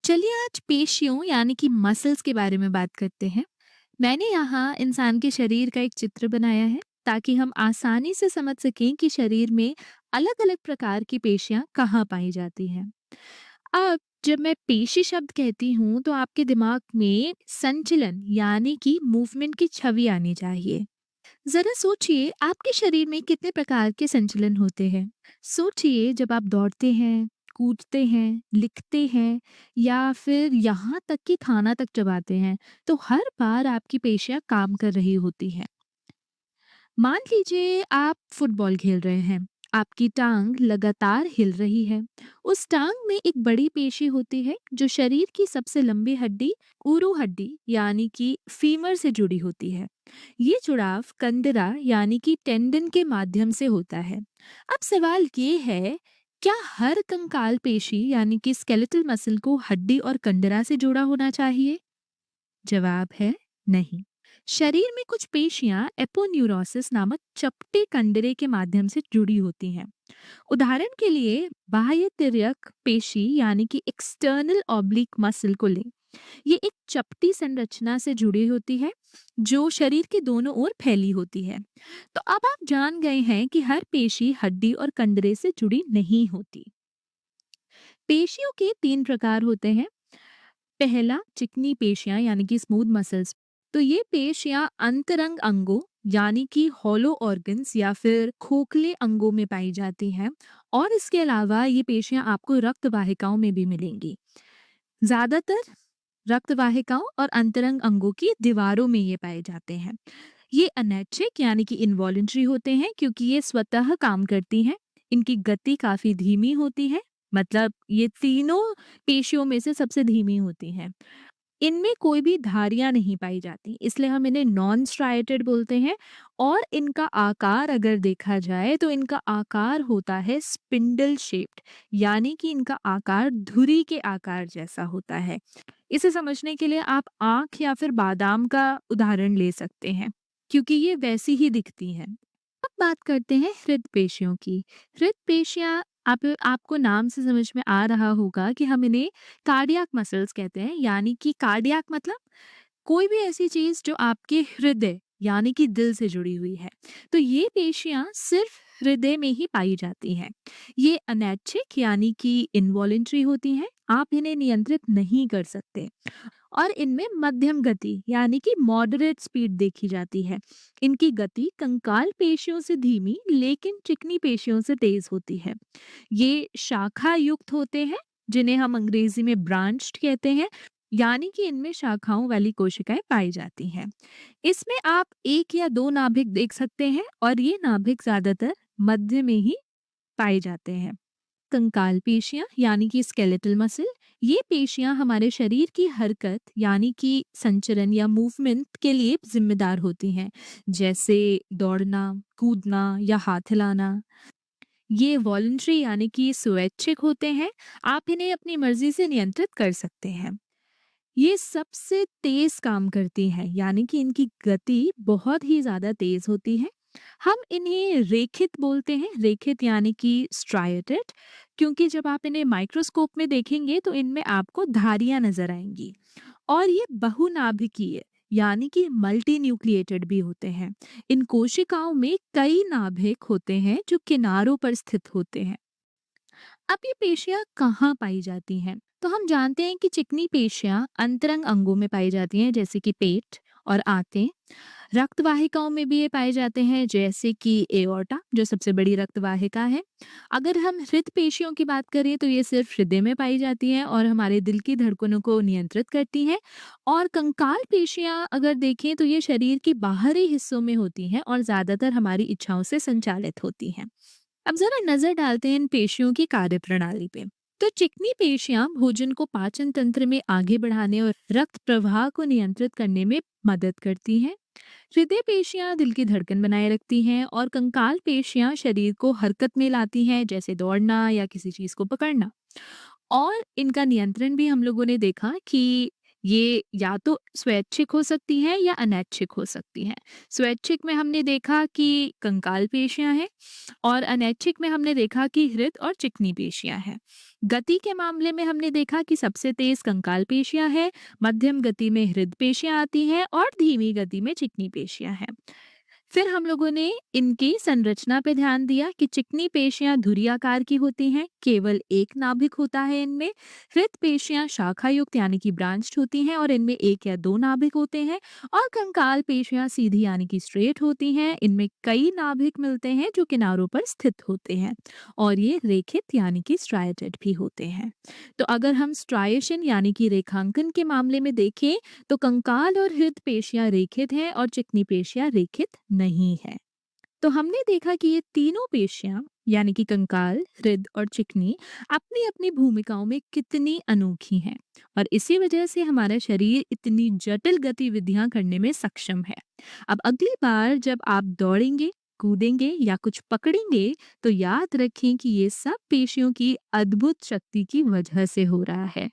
चलिए आज पेशियों यानी कि मसल्स के बारे में बात करते हैं। मैंने यहाँ इंसान के शरीर का एक चित्र बनाया है ताकि हम आसानी से समझ सकें कि शरीर में अलग-अलग प्रकार की पेशियां कहाँ पाई जाती हैं। अब जब मैं पेशी शब्द कहती हूँ तो आपके दिमाग में संचलन यानी कि मूवमेंट की छवि आनी चाहिए। जरा सोचिए आपके शरीर में कितने प्रकार के संचलन होते हैं। सोचिए जब आप दौड़ते हैं, कूदते हैं, लिखते हैं या फिर यहाँ तक कि खाना तक चबाते हैं, तो हर बार आपकी पेशियां काम कर रही होती हैं। मान लीजिए आप फुटबॉल खेल रहे हैं, आपकी टांग लगातार हिल रही है। उस टांग में एक बड़ी पेशी होती है जो शरीर की सबसे लंबी हड्डी ऊरू हड्डी यानी कि फीमर से जुड़ी होती है। ये जुड़ाव कंडरा यानी कि टेंडन के माध्यम से होता है। अब सवाल ये है, क्या हर कंकाल पेशी यानी कि स्केलेटल मसल को हड्डी और कंडरा से जुड़ा होना चाहिए? जवाब है नहीं। शरीर में कुछ पेशियां एपोन्यूरोसिस नामक चपटे कंडरे के माध्यम से जुड़ी होती हैं। उदाहरण के लिए बाह्य तिर्यक पेशी यानी कि एक्सटर्नल ऑब्लिक मसल को लें। ये एक चपटी संरचना से जुड़ी होती है जो शरीर के दोनों ओर फैली होती है। तो अब आप जान गए हैं कि हर पेशी हड्डी और कंडरे से जुड़ी नहीं होती। पेशियों के तीन प्रकार होते हैं। पहला चिकनी पेशियां यानी कि स्मूथ मसल्स। तो ये पेशियां अंतरंग अंगों यानी कि हॉलो ऑर्गन्स या फिर खोखले अंगों में पाई जाती हैं। और इसके अलावा ये पेशियां आपको रक्त वाहिकाओं में भी मिलेंगी। ज्यादातर रक्त वाहिकाओं और अंतरंग अंगों की दीवारों में ये पाए जाते हैं। ये अनैच्छिक यानी कि इनवॉलेंट्री होते हैं क्योंकि ये स्वतः काम करती हैं। इनकी गति काफी धीमी होती है, मतलब ये तीनों पेशियों में से सबसे धीमी होती हैं। इनमें कोई भी धारियां नहीं पाई जाती, इसलिए हम इन्हें नॉन स्ट्राइटेड बोलते हैं। और इनका आकार अगर देखा जाए तो इनका आकार होता है स्पिंडल शेप्ड, यानी कि इनका आकार धुरी के आकार जैसा होता है। इसे समझने के लिए आप आँख या फिर बादाम का उदाहरण ले सकते हैं, क्योंकि ये वैसी ही दिखती हैं। अब बात करते हैं हृदय पेशियों की। हृदय पेशियां आपको नाम से समझ में आ रहा होगा कि हम इन्हें कार्डियक मसल्स कहते हैं, यानी कि कार्डियक मतलब कोई भी ऐसी चीज जो आपके हृदय यानी कि दिल से जुड़ी हुई है। तो ये पेशियां सिर्फ हृदय में ही पाई जाती हैं। ये अनैच्छिक यानी कि इनवॉलेंट्री होती हैं, आप इन्हें नियंत्रित नहीं कर सकते। और इनमें मध्यम गति यानी कि मॉडरेट स्पीड देखी जाती है। इनकी गति कंकाल पेशियों से धीमी लेकिन चिकनी पेशियों से तेज होती है। ये शाखा युक्त होते हैं, जिन्हें हम अंग्रेजी में ब्रांच्ड कहते हैं, यानी कि इनमें शाखाओं वाली कोशिकाएं पाई जाती हैं। इसमें आप एक या दो नाभिक देख सकते हैं और ये नाभिक ज्यादातर मध्य में ही पाए जाते हैं। कंकाल पेशियां यानी कि स्केलेटल मसल, ये पेशियां हमारे शरीर की हरकत यानी कि संचरण या मूवमेंट के लिए जिम्मेदार होती हैं, जैसे दौड़ना, कूदना या हाथ हिलाना। ये वॉलंटरी यानी कि स्वैच्छिक होते हैं, आप इन्हें अपनी मर्जी से नियंत्रित कर सकते हैं। ये सबसे तेज काम करती हैं, यानी कि इनकी गति बहुत ही ज्यादा तेज होती है। हम इन्हें रेखित बोलते हैं, रेखित यानी कि स्ट्राइटेड, क्योंकि जब आप इन्हें माइक्रोस्कोप में देखेंगे तो इनमें आपको धारियां नजर आएंगी। और ये बहुनाभिकीय यानी कि मल्टी न्यूक्लिएटेड भी होते हैं। इन कोशिकाओं में कई नाभिक होते हैं जो किनारों पर स्थित होते हैं। अब ये पेशियां कहाँ पाई जाती हैं? तो हम जानते हैं कि चिकनी पेशियां अंतरंग अंगों में पाई जाती हैं, जैसे कि पेट और आंतें। रक्त वाहिकाओं में भी ये पाए जाते हैं, जैसे कि एओर्टा जो सबसे बड़ी रक्त वाहिका है। अगर हम हृदय पेशियों की बात करें तो ये सिर्फ हृदय में पाई जाती हैं और हमारे दिल की धड़कनों को नियंत्रित करती हैं। और कंकाल पेशियां अगर देखें तो ये शरीर के बाहरी हिस्सों में होती हैं और ज्यादातर हमारी इच्छाओं से संचालित होती हैं। अब जरा नजर डालते हैं इन पेशियों की कार्यप्रणाली पे। तो चिकनी पेशियां भोजन को पाचन तंत्र में आगे बढ़ाने और रक्त प्रवाह को नियंत्रित करने में मदद करती हैं। हृदय पेशियां दिल की धड़कन बनाए रखती हैं और कंकाल पेशियां शरीर को हरकत में लाती हैं, जैसे दौड़ना या किसी चीज को पकड़ना। और इनका नियंत्रण भी हम लोगों ने देखा कि ये या तो स्वैच्छिक हो सकती हैं या अनैच्छिक हो सकती हैं। स्वैच्छिक में हमने देखा कि कंकाल पेशियाँ हैं और अनैच्छिक में हमने देखा कि हृद और चिकनी पेशियाँ हैं। गति के मामले में हमने देखा कि सबसे तेज कंकाल पेशियाँ हैं, मध्यम गति में हृद पेशियाँ आती हैं और धीमी गति में चिकनी पेशियाँ हैं। फिर हम लोगों ने इनकी संरचना पे ध्यान दिया कि चिकनी पेशियां धुरी आकार की होती हैं, केवल एक नाभिक होता है इनमें। हृद पेशियां शाखा युक्त यानी कि ब्रांच्ड होती हैं और इनमें एक या दो नाभिक होते हैं। और कंकाल पेशियां सीधी यानी कि स्ट्रेट होती हैं, इनमें कई नाभिक मिलते हैं जो किनारों पर स्थित होते हैं और ये रेखित यानी कि स्ट्राइटेड भी होते हैं। तो अगर हम स्ट्राइएशन यानी कि रेखांकन के मामले में देखें तो कंकाल और हृद पेशियां रेखित हैं और चिकनी पेशियां रेखित नहीं है। तो हमने देखा कि ये तीनों पेशियां यानी कि कंकाल, हृद और चिकनी अपनी अपनी भूमिकाओं में कितनी अनोखी हैं और इसी वजह से हमारा शरीर इतनी जटिल गतिविधियां करने में सक्षम है। अब अगली बार जब आप दौड़ेंगे, कूदेंगे या कुछ पकड़ेंगे तो याद रखें कि ये सब पेशियों की अद्भुत शक्ति की वजह से हो रहा है।